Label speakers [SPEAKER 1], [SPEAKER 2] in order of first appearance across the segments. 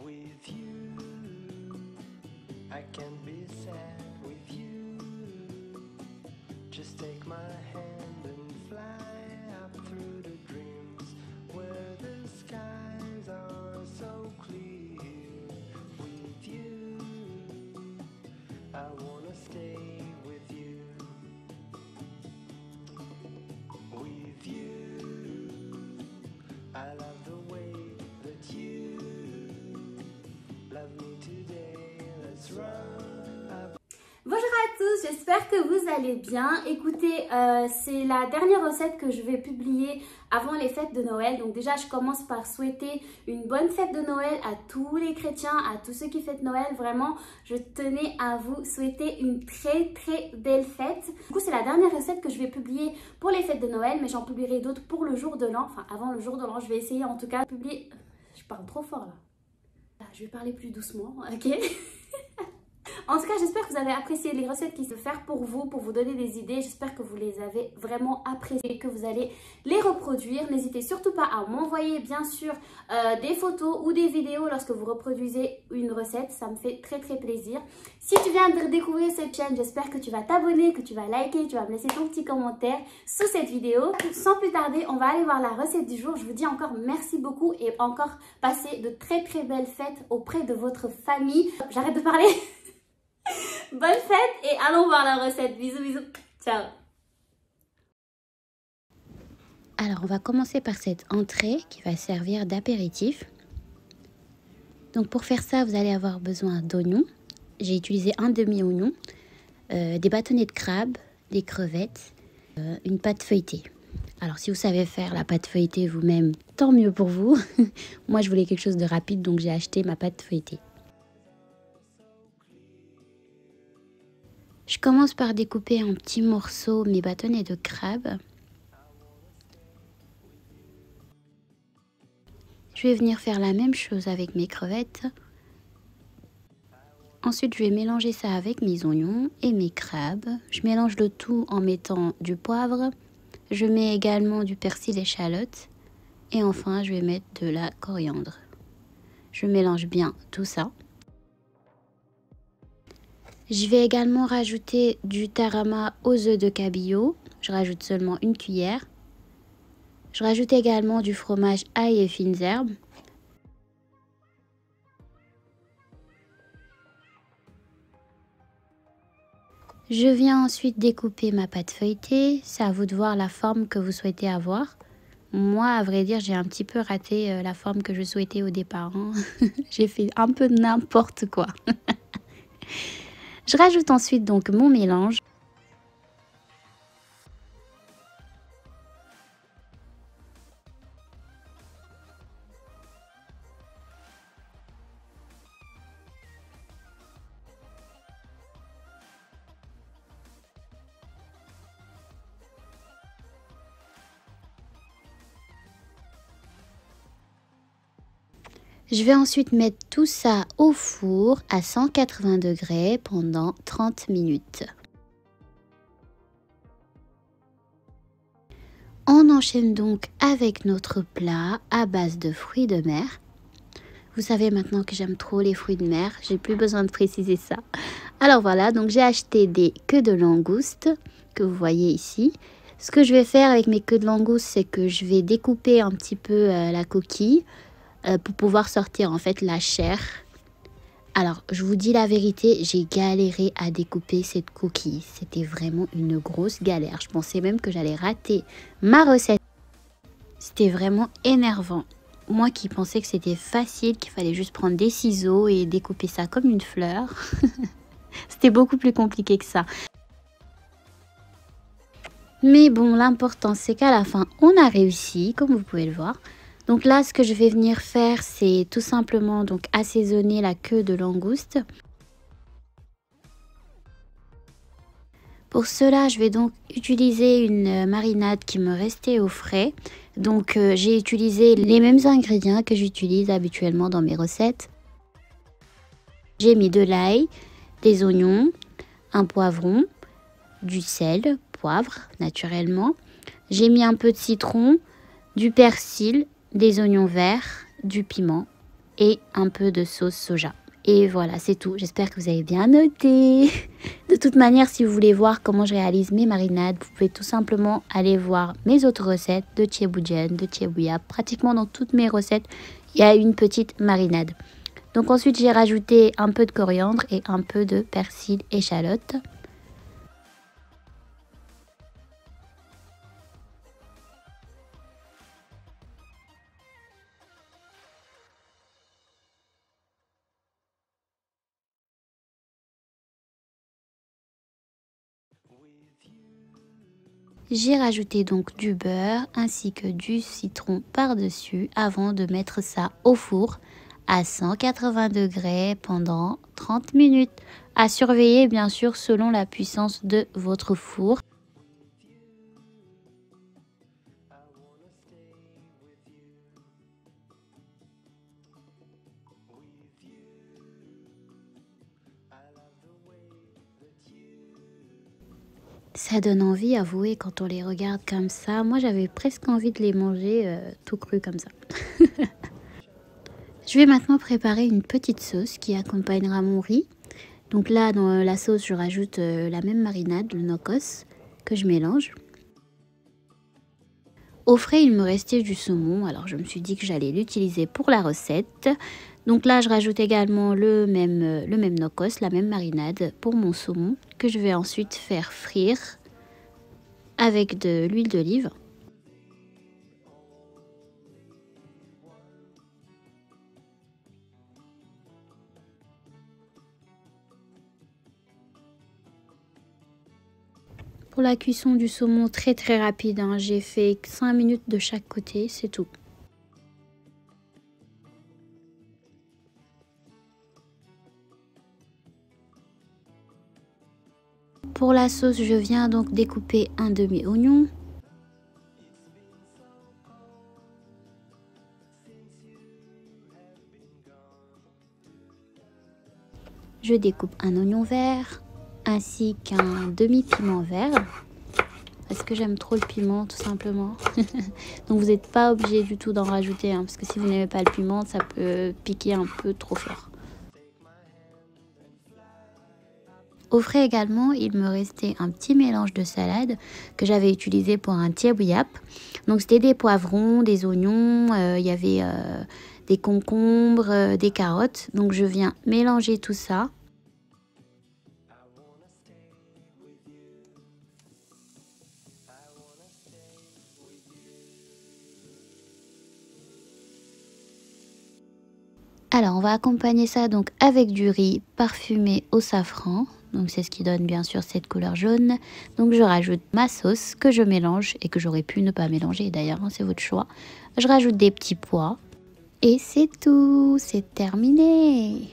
[SPEAKER 1] With you, I can be sad with you. Just take my hand and fly up through the dreams where the skies are so clear. With you, I wanna stay with you. With you, I love the way that you love me today. Let's run.
[SPEAKER 2] Bonjour à tous, j'espère que vous allez bien. Écoutez, c'est la dernière recette que je vais publier avant les fêtes de Noël. Donc déjà, je commence par souhaiter une bonne fête de Noël à tous les chrétiens, à tous ceux qui fêtent Noël. Vraiment, je tenais à vous souhaiter une très belle fête. Du coup, c'est la dernière recette que je vais publier pour les fêtes de Noël, mais j'en publierai d'autres pour le jour de l'an. Enfin, avant le jour de l'an, je vais essayer en tout cas de publier... Je parle trop fort là. Je vais parler plus doucement, ok? En tout cas, j'espère que vous avez apprécié les recettes qui se font pour vous donner des idées. J'espère que vous les avez vraiment appréciées, que vous allez les reproduire. N'hésitez surtout pas à m'envoyer bien sûr des photos ou des vidéos lorsque vous reproduisez une recette. Ça me fait très plaisir. Si tu viens de découvrir cette chaîne, j'espère que tu vas t'abonner, que tu vas liker, tu vas me laisser ton petit commentaire sous cette vidéo. Sans plus tarder, on va aller voir la recette du jour. Je vous dis encore merci beaucoup et encore passez de très belles fêtes auprès de votre famille. J'arrête de parler. Bonne fête et allons voir la recette. Bisous. Ciao.
[SPEAKER 3] Alors, on va commencer par cette entrée qui va servir d'apéritif. Donc, pour faire ça, vous allez avoir besoin d'oignons. J'ai utilisé un demi-oignon, des bâtonnets de crabe, des crevettes, une pâte feuilletée. Alors, si vous savez faire la pâte feuilletée vous-même, tant mieux pour vous. Moi, je voulais quelque chose de rapide, donc j'ai acheté ma pâte feuilletée. Je commence par découper en petits morceaux mes bâtonnets de crabe. Je vais venir faire la même chose avec mes crevettes. Ensuite, je vais mélanger ça avec mes oignons et mes crabes. Je mélange le tout en mettant du poivre. Je mets également du persil échalote. Et enfin, je vais mettre de la coriandre. Je mélange bien tout ça. Je vais également rajouter du tarama aux œufs de cabillaud. Je rajoute seulement une cuillère. Je rajoute également du fromage ail et fines herbes. Je viens ensuite découper ma pâte feuilletée. C'est à vous de voir la forme que vous souhaitez avoir. Moi, à vrai dire, j'ai un petit peu raté la forme que je souhaitais au départ. Hein. J'ai fait un peu n'importe quoi. Je rajoute ensuite donc mon mélange. Je vais ensuite mettre tout ça au four à 180 degrés pendant 30 minutes. On enchaîne donc avec notre plat à base de fruits de mer. Vous savez maintenant que j'aime trop les fruits de mer, j'ai plus besoin de préciser ça. Alors voilà, donc j'ai acheté des queues de langouste que vous voyez ici. Ce que je vais faire avec mes queues de langouste, c'est que je vais découper un petit peu la coquille. Pour pouvoir sortir en fait la chair. Alors je vous dis la vérité, j'ai galéré à découper cette coquille. C'était vraiment une grosse galère. Je pensais même que j'allais rater ma recette. C'était vraiment énervant. Moi qui pensais que c'était facile, qu'il fallait juste prendre des ciseaux et découper ça comme une fleur. C'était beaucoup plus compliqué que ça. Mais bon, l'important c'est qu'à la fin on a réussi, comme vous pouvez le voir. Donc là, ce que je vais venir faire, c'est tout simplement donc assaisonner la queue de langouste. Pour cela, je vais donc utiliser une marinade qui me restait au frais. Donc j'ai utilisé les mêmes ingrédients que j'utilise habituellement dans mes recettes. J'ai mis de l'ail, des oignons, un poivron, du sel, poivre naturellement. J'ai mis un peu de citron, du persil, des oignons verts, du piment et un peu de sauce soja. Et voilà, c'est tout. J'espère que vous avez bien noté. De toute manière, si vous voulez voir comment je réalise mes marinades, vous pouvez tout simplement aller voir mes autres recettes de Thieboudienne, de Thiebouillap. Pratiquement dans toutes mes recettes, il y a une petite marinade. Donc ensuite, j'ai rajouté un peu de coriandre et un peu de persil échalote. J'ai rajouté donc du beurre ainsi que du citron par-dessus avant de mettre ça au four à 180 degrés pendant 30 minutes. À surveiller bien sûr selon la puissance de votre four. Ça donne envie, avouez, quand on les regarde comme ça. Moi, j'avais presque envie de les manger tout cru comme ça. Je vais maintenant préparer une petite sauce qui accompagnera mon riz. Donc là, dans la sauce, je rajoute la même marinade, le nokos, que je mélange. Au frais, il me restait du saumon, alors je me suis dit que j'allais l'utiliser pour la recette. Donc là, je rajoute également le même nokos, la même marinade pour mon saumon, que je vais ensuite faire frire avec de l'huile d'olive. Pour la cuisson du saumon, très rapide, hein. J'ai fait 5 minutes de chaque côté, c'est tout. Pour la sauce, je viens donc découper un demi-oignon. Je découpe un oignon vert ainsi qu'un demi-piment vert. Parce que j'aime trop le piment tout simplement. Donc vous n'êtes pas obligé du tout d'en rajouter, hein, parce que si vous n'aimez pas le piment, ça peut piquer un peu trop fort. Au frais également, il me restait un petit mélange de salade que j'avais utilisé pour un thiebouillap. Donc c'était des poivrons, des oignons, il y avait des concombres, des carottes. Donc je viens mélanger tout ça. Alors on va accompagner ça donc avec du riz parfumé au safran. Donc c'est ce qui donne bien sûr cette couleur jaune. Donc je rajoute ma sauce que je mélange et que j'aurais pu ne pas mélanger d'ailleurs, hein, c'est votre choix. Je rajoute des petits pois et c'est tout, c'est terminé.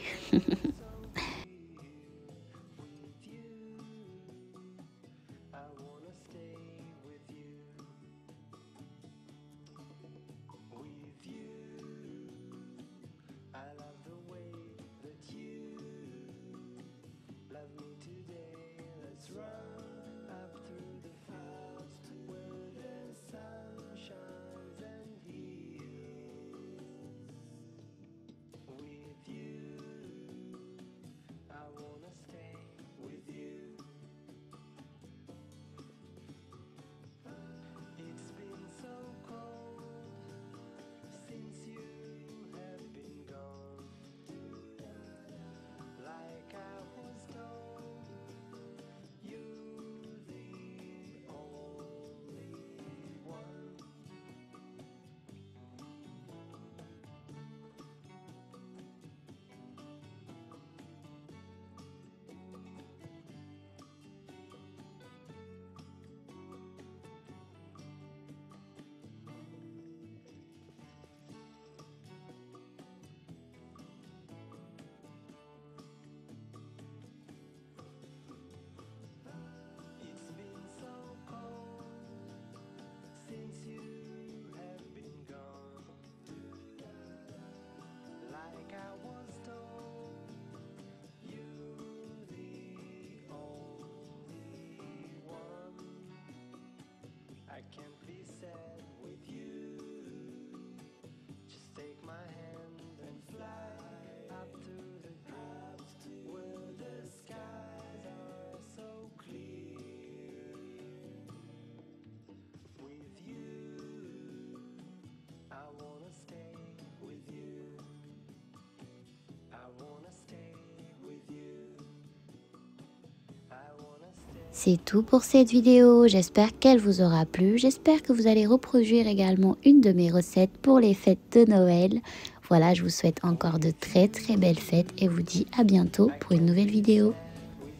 [SPEAKER 3] C'est tout pour cette vidéo, j'espère qu'elle vous aura plu, j'espère que vous allez reproduire également une de mes recettes pour les fêtes de Noël. Voilà, je vous souhaite encore de très belles fêtes et vous dis à bientôt pour une nouvelle vidéo.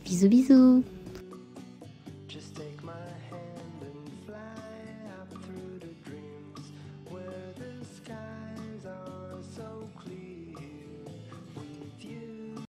[SPEAKER 3] Bisous bisous.